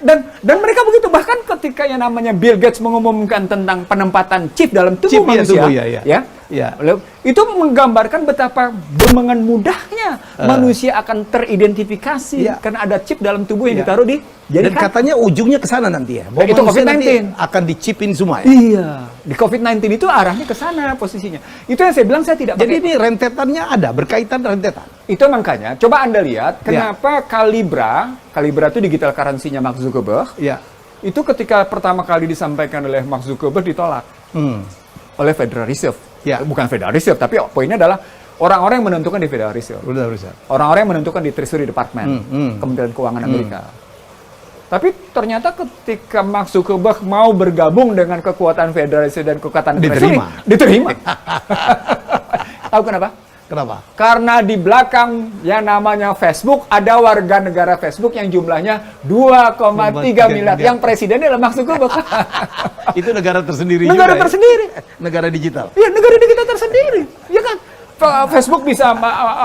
dan mereka begitu. Bahkan ketika yang namanya Bill Gates mengumumkan tentang penempatan chip dalam tubuh manusia, itu menggambarkan betapa dengan mudahnya manusia akan teridentifikasi karena ada chip dalam tubuh yang ditaruh di dan katanya ujungnya ke sana nanti ya. Bahwa itu COVID-19 akan dicipin semua ya. Iya, di COVID-19 itu arahnya ke sana posisinya. Itu yang saya bilang saya tidak Jadi ini rentetannya ada, berkaitan rentetan. Itu makanya coba Anda lihat kenapa Calibra itu digital currency-nya Mark Zuckerberg. Itu ketika pertama kali disampaikan oleh Mark Zuckerberg ditolak oleh Federal Reserve. Bukan Federal Reserve, tapi poinnya adalah orang-orang yang menentukan di Federal Reserve. Orang-orang yang menentukan di Treasury Department, Kementerian Keuangan Amerika. Tapi ternyata ketika Mark Zuckerberg mau bergabung dengan kekuatan Federal Reserve dan kekuatan Treasury, diterima. Tahu kenapa? Kenapa? Karena di belakang yang namanya Facebook ada warga negara Facebook yang jumlahnya 2,3 miliar. Yang presidennya adalah Mark Zuckerberg. Itu negara tersendiri negara juga, tersendiri. Negara digital. Iya, negara digital tersendiri. Ya kan? Facebook bisa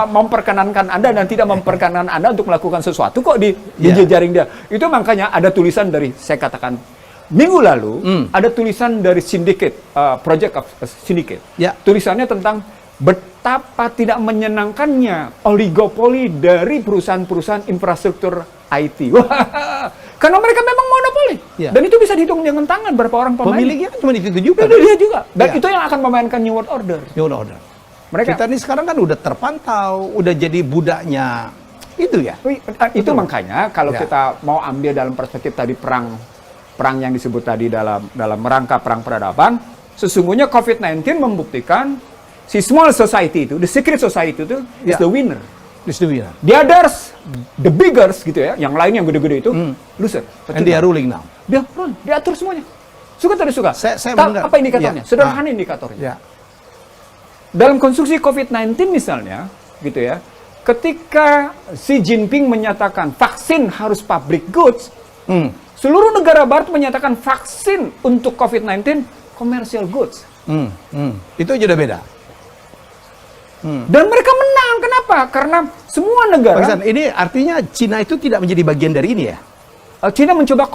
memperkenankan Anda dan tidak memperkenankan Anda untuk melakukan sesuatu kok di jejaring dia. Itu makanya ada tulisan dari, saya katakan, minggu lalu, ada tulisan dari Syndicate, Project of Syndicate. Tulisannya tentang betapa tidak menyenangkannya oligopoli dari perusahaan-perusahaan infrastruktur IT. Karena mereka memang monopoli. Dan itu bisa dihitung dengan tangan berapa orang pemain. Pemiliknya cuma itu juga. Dia juga. Dan itu yang akan memainkan New World Order. New World Order. Kita ini sekarang kan udah terpantau, udah jadi budaknya itu ya. Itu makanya kalau kita mau ambil dalam perspektif tadi perang yang disebut tadi dalam rangka perang peradaban, sesungguhnya COVID-19 membuktikan si small society itu, the secret society itu is the winner. The others, the biggers gitu ya, yang lain yang gede-gede itu loser. And they are ruling now. Dia atur semuanya. Suka tidak suka? Saya apa indikatornya? Sederhana indikatornya. Dalam konstruksi COVID-19 misalnya, gitu ya, ketika Xi Jinping menyatakan vaksin harus public goods, seluruh negara barat menyatakan vaksin untuk COVID-19 commercial goods. Itu aja udah beda. Dan mereka menang, kenapa? Karena semua negara... Pak, ini artinya Cina itu tidak menjadi bagian dari ini ya? Cina mencoba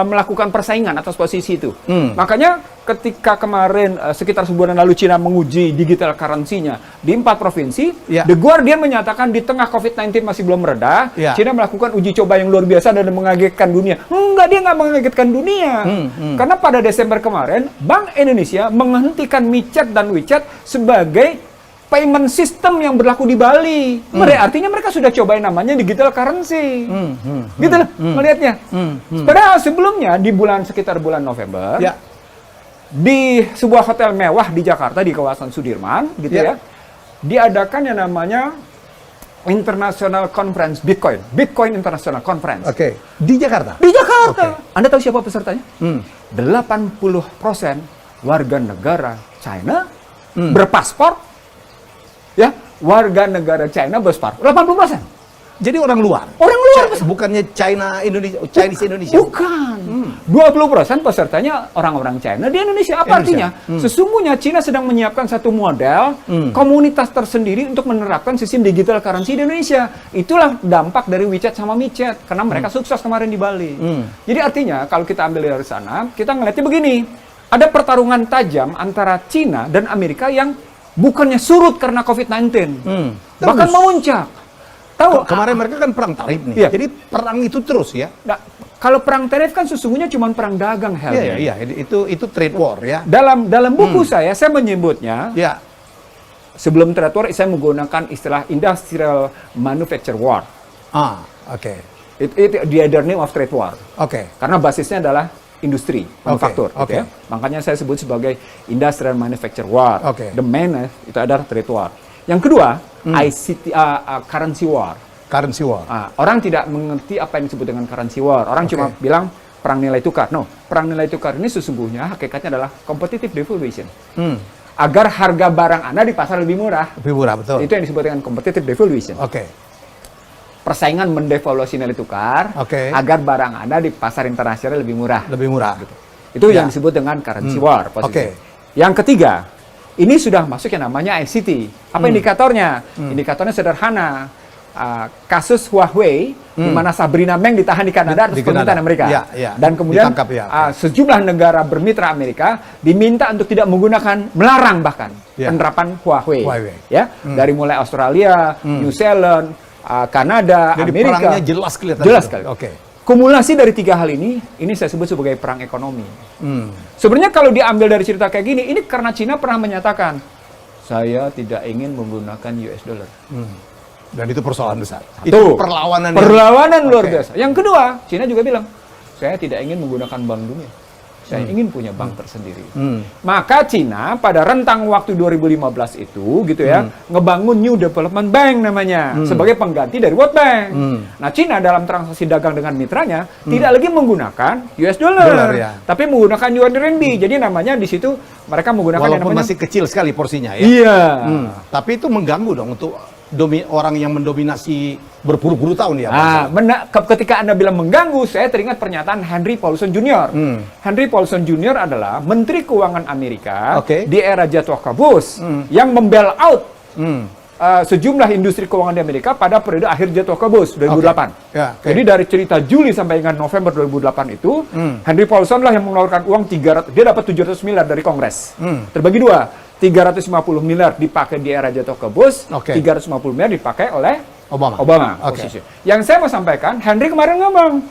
melakukan persaingan atas posisi itu. Makanya ketika kemarin sekitar sebulan lalu Cina menguji digital currency-nya di 4 provinsi, The Guardian menyatakan di tengah COVID-19 masih belum mereda, Cina melakukan uji coba yang luar biasa dan mengagetkan dunia. Enggak, dia nggak mengagetkan dunia. Karena pada Desember kemarin, Bank Indonesia menghentikan MiChat dan WeChat sebagai payment system yang berlaku di Bali. Artinya mereka sudah cobain namanya digital currency. Gitu loh melihatnya. Padahal sebelumnya di sekitar bulan November, di sebuah hotel mewah di Jakarta di kawasan Sudirman, gitu ya, diadakan yang namanya International Conference Bitcoin International Conference. Di Jakarta. Di Jakarta. Anda tahu siapa pesertanya? 80% warga negara China berpaspor. Ya, warga negara China berpaspor 80%. Jadi orang luar. Bukannya Chinese Indonesia. Bukan. 20% pesertanya orang-orang China di Indonesia. Apa artinya? Sesungguhnya China sedang menyiapkan satu model komunitas tersendiri untuk menerapkan sistem digital currency di Indonesia. Itulah dampak dari WeChat sama MiChat karena mereka sukses kemarin di Bali. Jadi artinya kalau kita ambil dari sana, kita ngeliatnya begini. Ada pertarungan tajam antara China dan Amerika yang bukannya surut karena COVID-19, bahkan memuncak. Tahu? Kemarin mereka kan perang tarif nih. Jadi perang itu terus ya. Nah, kalau perang tarif kan sesungguhnya cuma perang dagang, itu trade war ya. Dalam buku saya menyebutnya. Sebelum trade war, saya menggunakan istilah industrial manufacture war. Itu the other name of trade war. Karena basisnya adalah industri, manufaktur. Ya. Makanya saya sebut sebagai industrial manufacture war. The main itu adalah trade war. Yang kedua, currency war. Orang tidak mengerti apa yang disebut dengan currency war. Orang cuma bilang perang nilai tukar. No, perang nilai tukar ini sesungguhnya hakikatnya adalah competitive devaluation. Agar harga barang Anda di pasar lebih murah. Betul. Itu yang disebut dengan competitive devaluation. Persaingan mendevaluasi nilai tukar agar barang Anda di pasar internasional lebih murah. Gitu. Itu yang disebut dengan currency war. Yang ketiga, ini sudah masuk yang namanya ICT. Apa indikatornya? Indikatornya sederhana. kasus Huawei, di mana Sabrina Meng ditahan di Kanada atas permintaan Amerika. Dan kemudian ditangkap, sejumlah negara bermitra Amerika diminta untuk tidak menggunakan, melarang bahkan penerapan Huawei. Ya, dari mulai Australia, New Zealand, Kanada, jadi Amerika. Perangnya jelas kelihatan. Jelas sekali. Kumulasi dari 3 hal ini saya sebut sebagai perang ekonomi. Sebenarnya kalau diambil dari cerita kayak gini, ini karena Cina pernah menyatakan, saya tidak ingin menggunakan US dollar. Dan itu persoalan besar. Itu perlawanan luar biasa. Yang kedua, Cina juga bilang, saya tidak ingin menggunakan bank dunia. Saya ingin punya bank tersendiri. Maka Cina pada rentang waktu 2015 itu gitu ya, ngebangun New Development Bank namanya sebagai pengganti dari World Bank. Nah, Cina dalam transaksi dagang dengan mitranya tidak lagi menggunakan US dollar, tapi menggunakan yuan renminbi. Jadi namanya di situ mereka menggunakan walaupun yang namanya masih kecil sekali porsinya ya. Iya. Tapi itu mengganggu dong untuk orang yang mendominasi berpuluh-puluh tahun ya. Ketika Anda bilang mengganggu, saya teringat pernyataan Henry Paulson Jr. Henry Paulson Jr. adalah Menteri Keuangan Amerika di era Jatuh Bush yang membail out sejumlah industri keuangan di Amerika pada periode akhir Jatuh Bush 2008. Jadi dari cerita Juli sampai dengan November 2008 itu, Henry Paulson lah yang mengeluarkan uang 300, dia dapat 700 miliar dari Kongres. Terbagi dua. 350 miliar dipakai di era Jatuh Bush, 350 miliar dipakai oleh Obama. Yang saya mau sampaikan, Henry kemarin ngomong,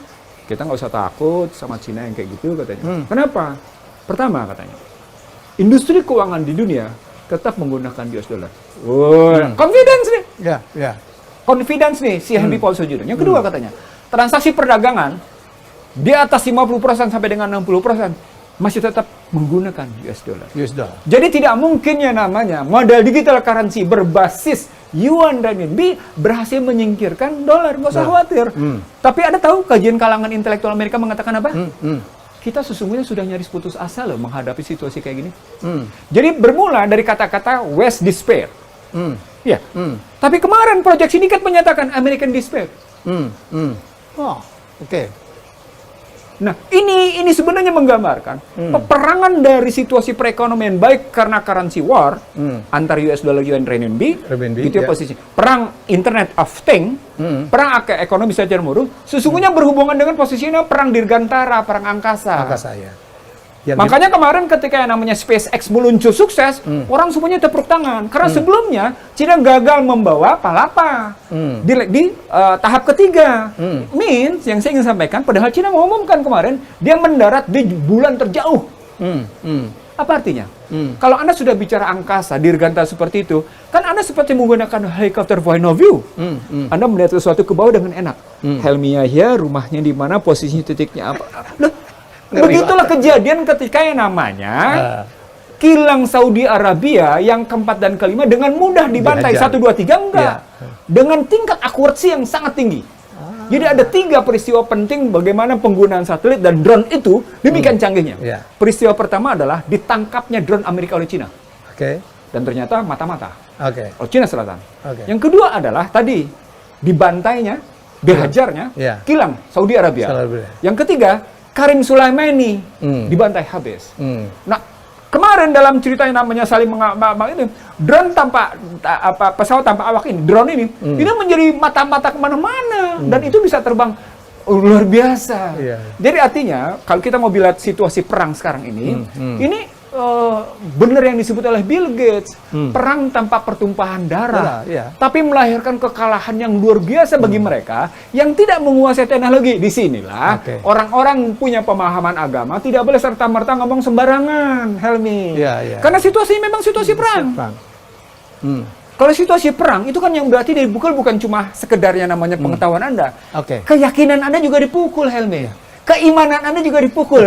kita nggak usah takut sama Cina yang kayak gitu katanya. Kenapa? Pertama katanya, industri keuangan di dunia tetap menggunakan US dollar. Confidence nih. Confidence nih si Henry Paulson Jr. Yang kedua katanya, transaksi perdagangan di atas 50% sampai dengan 60% masih tetap menggunakan US dollar. Jadi tidak mungkin ya namanya modal digital currency berbasis yuan renminbi berhasil menyingkirkan dolar. Nggak usah khawatir. Tapi Anda tahu kajian kalangan intelektual Amerika mengatakan apa? Kita sesungguhnya sudah nyaris putus asa loh menghadapi situasi kayak gini. Jadi bermula dari kata-kata West despair. Tapi kemarin Project Syndicate menyatakan American despair. Nah, ini sebenarnya menggambarkan peperangan dari situasi perekonomian baik karena currency war antara US dollar yuan renminbi gitu ya posisi. Perang Internet of Things, perang ekonomi secara murung, sesungguhnya berhubungan dengan posisinya perang dirgantara, perang angkasa. Makanya kemarin ketika yang namanya SpaceX meluncur sukses, orang semuanya tepuk tangan. Karena sebelumnya, Cina gagal membawa Palapa di tahap ketiga. Means, yang saya ingin sampaikan, padahal Cina mengumumkan kemarin, dia mendarat di bulan terjauh. Apa artinya? Kalau Anda sudah bicara angkasa, dirgantara seperti itu, kan Anda seperti menggunakan helicopter point of view. Anda melihat sesuatu ke bawah dengan enak. Helmi Yahya, rumahnya di mana, posisinya titiknya apa. Begitulah kejadian ketika yang namanya kilang Saudi Arabia yang keempat dan kelima dengan mudah dibantai 1, 2, 3 enggak. Dengan tingkat akurasi yang sangat tinggi. Jadi ada 3 peristiwa penting bagaimana penggunaan satelit dan drone itu demikian canggihnya. Peristiwa pertama adalah ditangkapnya drone Amerika oleh Cina. Dan ternyata mata-mata oleh Cina Selatan. Yang kedua adalah tadi dibantainya, dihajarnya kilang Saudi Arabia. Yang ketiga Karim Sulaimani dibantai habis. Nah, kemarin dalam cerita yang namanya saling ini, drone pesawat tanpa awak ini, drone ini menjadi mata-mata kemana-mana dan itu bisa terbang luar biasa. Jadi artinya kalau kita mau lihat situasi perang sekarang ini, ini benar yang disebut oleh Bill Gates, perang tanpa pertumpahan darah, tapi melahirkan kekalahan yang luar biasa bagi mereka yang tidak menguasai teknologi. Disinilah orang-orang punya pemahaman agama tidak boleh serta-merta ngomong sembarangan, Helmi. Karena situasi memang situasi perang. Kalau situasi perang, itu kan yang berarti dipukul bukan cuma sekedar yang namanya pengetahuan Anda. Keyakinan Anda juga dipukul, Helmi. Keimanan Anda juga dipukul.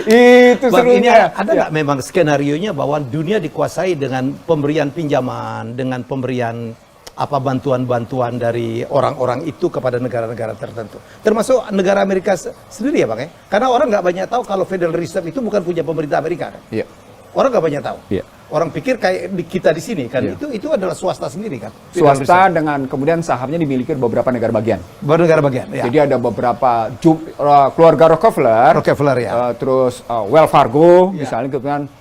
Itu serunya. Ada nggak memang skenarionya bahwa dunia dikuasai dengan pemberian pinjaman, dengan pemberian bantuan-bantuan dari orang-orang itu kepada negara-negara tertentu, termasuk negara Amerika sendiri ya, Bang? Karena orang nggak banyak tahu kalau Federal Reserve itu bukan punya pemerintah Amerika. Orang nggak banyak tahu. Orang pikir kayak kita di sini kan, itu adalah swasta sendiri kan. Swasta dengan kemudian sahamnya dimiliki beberapa negara bagian. Jadi ada beberapa keluarga Rockefeller terus Wells Fargo misalnya, kemudian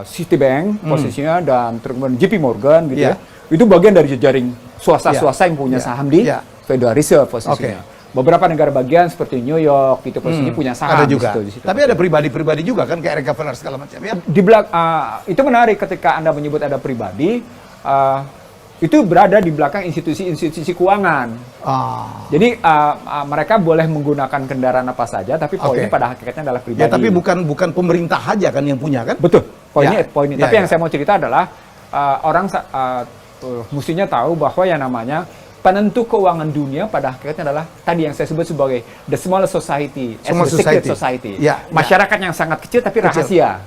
Citibank posisinya, dan kemudian JP Morgan gitu ya. Itu bagian dari jejaring swasta yang punya saham di Federal Reserve posisinya. Beberapa negara bagian seperti New York itu posisinya punya saham ada juga. di situ. Tapi ada pribadi-pribadi juga kan kayak Rockefeller segala macam ya. Itu menarik ketika Anda menyebut ada pribadi, itu berada di belakang institusi-institusi keuangan. Jadi mereka boleh menggunakan kendaraan apa saja, tapi poinnya pada hakikatnya adalah pribadi. Ya, tapi bukan pemerintah aja kan yang punya kan? Betul. Poinnya. Tapi yang saya mau cerita adalah orang mestinya tahu bahwa yang namanya penentu keuangan dunia pada hakikatnya adalah tadi yang saya sebut sebagai the smallest society, secret society. Masyarakat yang sangat kecil tapi rahasia.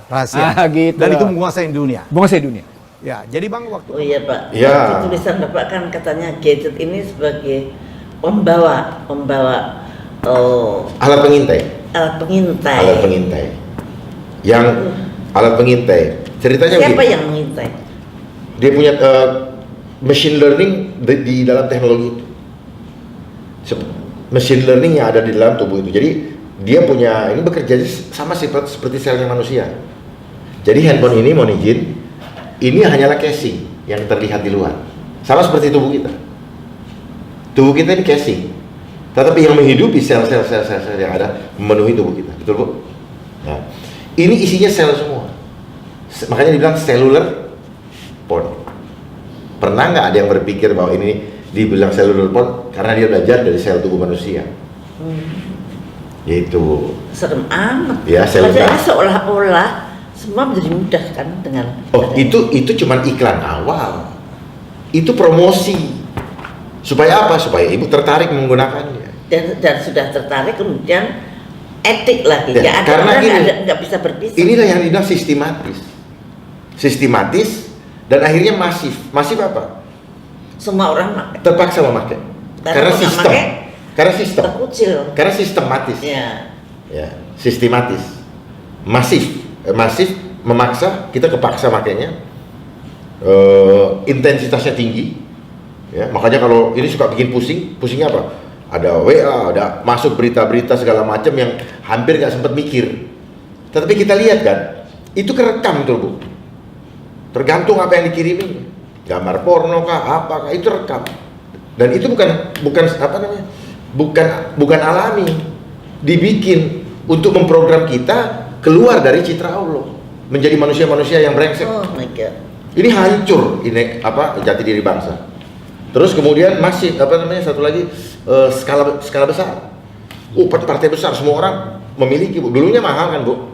Gitu. Dan itu menguasai dunia. Menguasai dunia. Ya, jadi Bang waktu. Oh iya Pak. Di tulisan Bapak kan katanya gadget ini sebagai pembawa alat pengintai. Alat pengintai. Yang alat pengintai. Ceritanya siapa begini. yang mengintai? Dia punya machine learning di dalam teknologi itu. Machine learning yang ada di dalam tubuh itu. Jadi dia punya ini bekerja sama seperti selnya manusia. Jadi handphone ini mohon izin, ini hanyalah casing yang terlihat di luar. Sama seperti tubuh kita. Tubuh kita ini casing. Tetapi yang menghidupi sel-sel yang ada memenuhi tubuh kita. Betul, Bu? Nah, ini isinya sel semua. Makanya dibilang cellular phone. Pernah nggak ada yang berpikir bahwa ini dibilang cellular phone karena dia belajar dari sel tubuh manusia? Yaitu serem amat. Ya, padahal seolah-olah semua menjadi mudah kan dengan. Itu cuman iklan awal. Itu promosi. Supaya apa? Supaya ibu tertarik menggunakannya. Dan sudah tertarik kemudian etik lagi. Ya, karena nggak bisa berpisah. Inilah yang dibilang sistematis dan akhirnya masif. Masif apa? Semua orang pakai. Terpaksa memakai. Karena sistem. Terkucil. Karena sistematis. Ya, sistematis. Masif memaksa, kita kepaksa makainya. Intensitasnya tinggi. Ya, makanya kalau ini suka bikin pusingnya apa? Ada WA, ada masuk berita-berita segala macam yang hampir nggak sempat mikir. Tetapi kita lihat kan, itu kerekam tuh Bu. Tergantung apa yang dikirimin, gambar porno kah, apakah itu rekam. Dan itu bukan apa namanya, bukan alami, dibikin untuk memprogram kita keluar dari citra Allah, menjadi manusia-manusia yang brengsek. Oh my God. Ini hancur, ini apa jati diri bangsa. Terus kemudian masih apa namanya satu lagi skala besar. Partai besar semua orang memiliki Bu. Dulunya mahal kan Bu.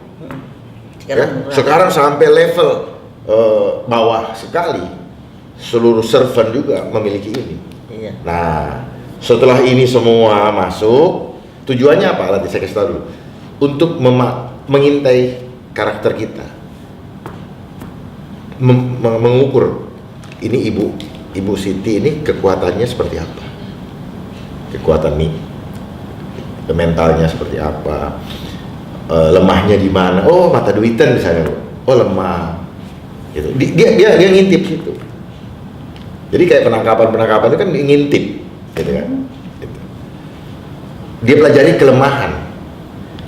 Sekarang sampai level bawah sekali. Seluruh servant juga memiliki ini. Iya. Nah, setelah ini semua masuk, tujuannya apa? Nanti saya kasih tahu dulu. Untuk mengintai karakter kita. Mengukur ini Ibu Siti ini kekuatannya seperti apa? Kekuatan nih, mentalnya seperti apa? Lemahnya di mana? Oh, mata duitan misalnya, oh lemah. Gitu. Dia ngintip situ. Jadi kayak penangkapan itu kan ngintip, gitu kan? Gitu. Dia pelajari kelemahan,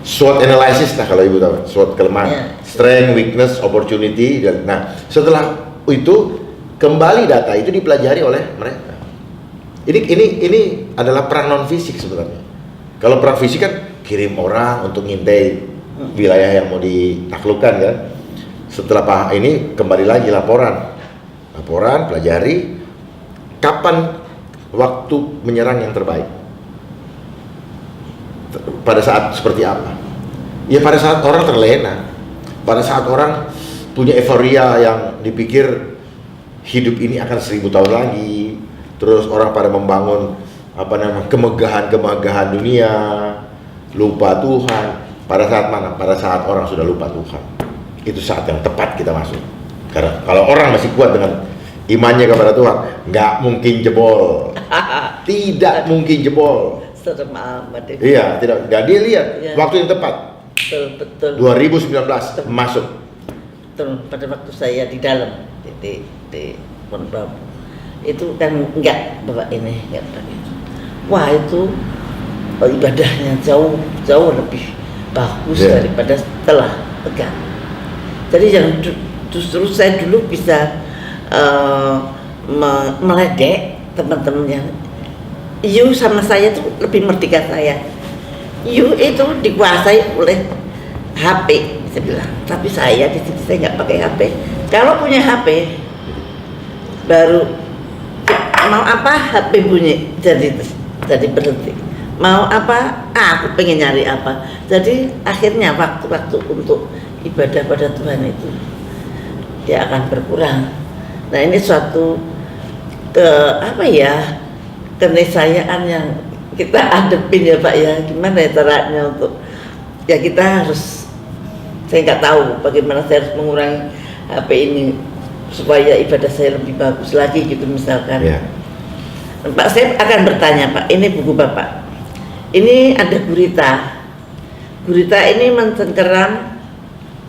SWOT analysis lah kalau Ibu tahu, SWOT kelemahan, strength, weakness, opportunity. Nah, setelah itu kembali data itu dipelajari oleh mereka. Ini adalah peran non fisik sebenarnya. Kalau peran fisik kan kirim orang untuk ngintai wilayah yang mau ditaklukkan kan. Setelah ini kembali lagi laporan, pelajari kapan waktu menyerang yang terbaik. Pada saat seperti apa? Ya pada saat orang terlena, pada saat orang punya euforia yang dipikir hidup ini akan 1000 tahun lagi, terus orang pada membangun kemegahan dunia, lupa Tuhan. Pada saat mana? Pada saat orang sudah lupa Tuhan. Itu saat yang tepat kita masuk. Karena kalau orang masih kuat dengan imannya kepada Tuhan, nggak mungkin jebol. Tidak mungkin jebol. Serem amat. Iya, tidak. Dan dia lihat waktu yang tepat. Betul. 2019 masuk. Betul. Pada waktu saya di dalam di Pondok itu kan enggak Bapak ini enggak. Wah itu ibadahnya jauh lebih bagus daripada setelah pegang. Jadi yang justru saya dulu bisa meledek teman-temannya, you sama saya tuh lebih merdeka saya. You itu dikuasai oleh HP, saya bilang. Tapi saya di sini saya nggak pakai HP. Kalau punya HP, baru mau apa HP bunyi, jadi berhenti. Mau apa? Aku pengen nyari apa. Jadi akhirnya waktu-waktu untuk ibadah pada Tuhan itu dia akan berkurang. Nah ini suatu keniscayaan yang kita hadepin ya Pak ya. Gimana ya caranya untuk ya kita harus, saya nggak tahu bagaimana saya harus mengurangi HP ini supaya ibadah saya lebih bagus lagi gitu misalkan. Ya. Pak, saya akan bertanya Pak, ini buku Bapak. Ini ada gurita. Gurita ini mencengkeram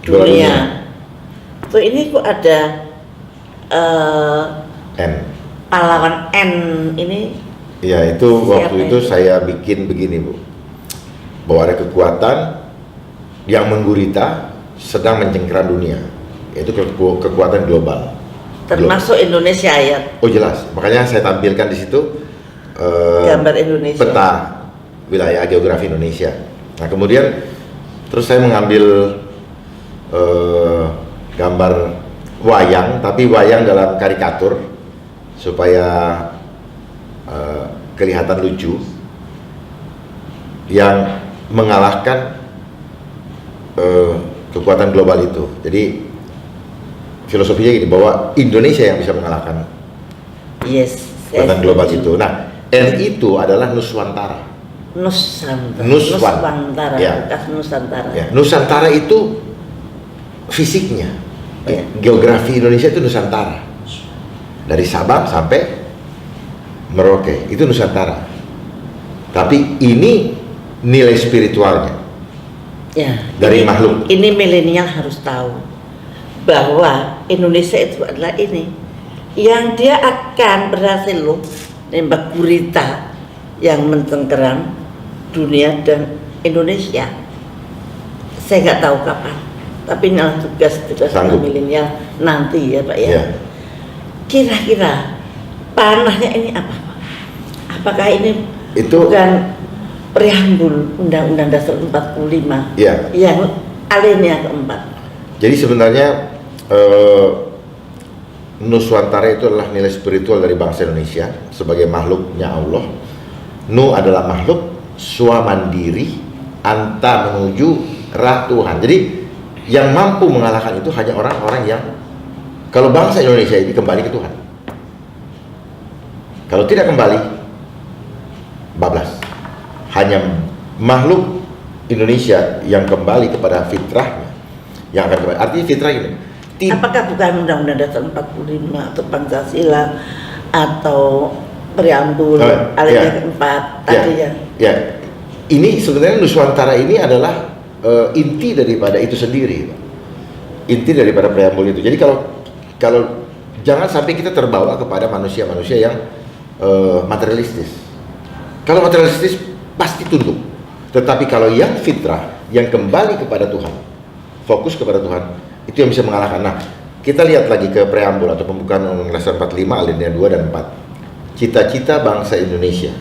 dunia. Tuh ini kok ada N. pahlawan N ini. Ya itu Siapa waktu itu saya bikin begini Bu, bahwa ada kekuatan yang menggurita sedang mencengkeram dunia, yaitu kekuatan global. Termasuk Indonesia ya. Oh jelas, makanya saya tampilkan di situ Gambar Indonesia. peta wilayah geografi Indonesia. Nah kemudian terus saya mengambil gambar wayang, tapi wayang dalam karikatur supaya kelihatan lucu, yang mengalahkan kekuatan global itu. Jadi filosofinya gini, bahwa Indonesia yang bisa mengalahkan Yes. kekuatan global itu. Nah, N itu adalah Nuswantara. Nuswantara. Ya. Bekas Nusantara. Ya, Nusantara itu fisiknya. Ya. Geografi Indonesia itu Nusantara. Dari Sabang sampai Merauke, itu Nusantara. Tapi ini nilai spiritualnya. Ya. Dari makhluk. Ini milenial harus tahu bahwa Indonesia itu adalah ini yang dia akan berhasil loh nembak gurita yang mencengkeram dunia dan Indonesia. Saya nggak tahu kapan, tapi ini adalah tugas milenial nanti ya Pak ya. Ya. Kira-kira panahnya ini apa Pak? Apakah ini Itu bukan preambul Undang-Undang Dasar 45 ya. yang alinea keempat? Jadi sebenarnya Nuswantara itu adalah nilai spiritual dari bangsa Indonesia sebagai makhluknya Allah. Nu adalah makhluk swamandiri, anta menuju rah Tuhan. Jadi yang mampu mengalahkan itu hanya orang-orang yang, kalau bangsa Indonesia ini kembali ke Tuhan. Kalau tidak kembali, bablas. Hanya makhluk Indonesia yang kembali kepada fitrahnya yang akan kembali. Artinya fitrah ini. Apakah bukan Undang-Undang Dasar 45 atau Pancasila atau preambul alinea keempat tadi ya? Ya, ini sebenarnya Nuswantara ini adalah inti daripada itu sendiri, inti daripada preambul itu. Jadi kalau jangan sampai kita terbawa kepada manusia-manusia yang materialistis. Kalau materialistis pasti tunduk. Tetapi kalau yang fitrah, yang kembali kepada Tuhan, fokus kepada Tuhan, itu yang bisa mengalahkan. Nah, kita lihat lagi ke preambul atau pembukaan Undang-Undang Dasar 45 alinea 2 dan 4. Cita-cita bangsa Indonesia,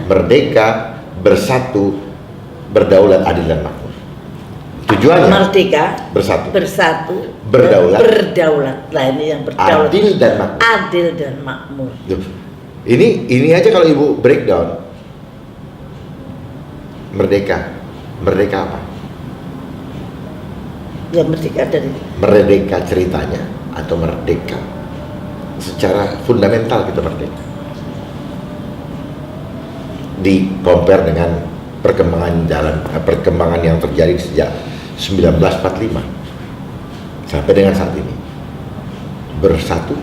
merdeka, bersatu, berdaulat, adil dan makmur. Tujuannya merdeka, bersatu, berdaulat. Nah, ini yang berdaulat. Adil dan makmur. Adil dan makmur. Ini aja kalau Ibu breakdown. Merdeka apa? Ya merdeka dari Merdeka ceritanya atau merdeka secara fundamental kita merdeka. Di compare dengan perkembangan yang terjadi sejak 1945 sampai dengan saat ini. Bersatu,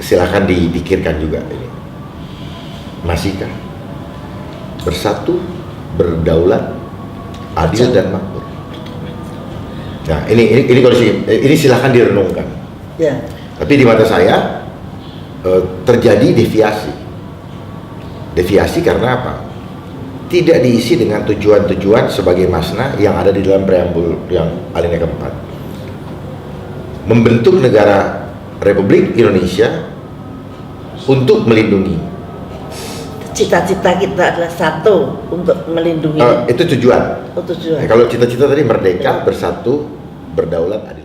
silakan dipikirkan juga ini. Masihkah bersatu, berdaulat, adil dan makmur? Nah, ini kondisi, ini silakan direnungkan. ya. Tapi di mata saya terjadi deviasi. Deviasi karena apa? Tidak diisi dengan tujuan-tujuan sebagai makna yang ada di dalam preambul yang alinea keempat. Membentuk negara Republik Indonesia untuk melindungi. Cita-cita kita adalah satu untuk melindungi. Itu tujuan. Oh, tujuan. Kalau cita-cita tadi merdeka, bersatu, berdaulat, adil.